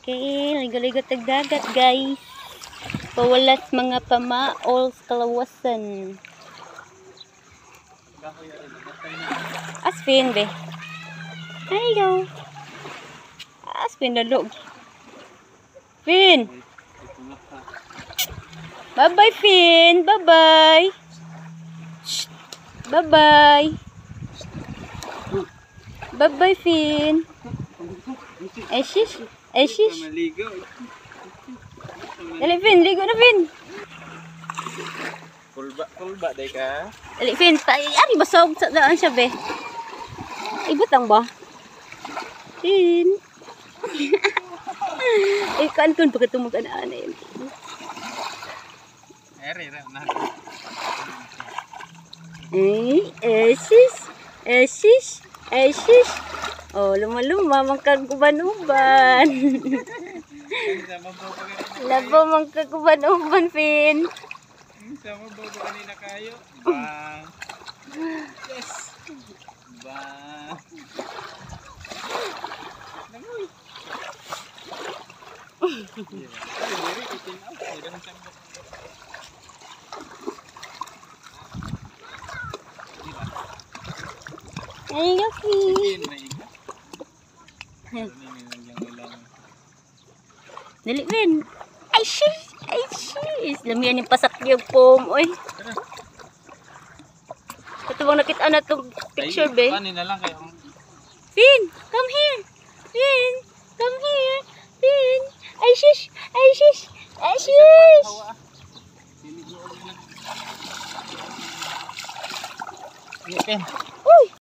Okay, ligo-ligo tagdagat guys. Pawalas mga pamaol sa kalawasan. Aspin be. Ayo. Aspin dalog. Fin. Bye-bye Fin. Bye-bye. Bye-bye. Bye-bye Fin. Shish. Shish. Dali Fin, ligo na Fin. Kulba day ka. Dali Fin, ari basog sa daan siya be. Ibutang ba? Fin. Kantun pagkatumog ana yun. Ere na. Shish. Oh, luma-luma magkaguban-uban. Labo magkaguban-uban, Fin. Sama bago kanina kayo. Bang. Yes. Bang. Namoy. Ay, Fin. Dali, Fin. Ay, shish. Lamian yung pasakyog po. Oy. Ito bang nakita na itong picture, be? Panin na lang kayo. Fin, come here. Fin, come here. Fin. Ay, shish. Fin. Uy.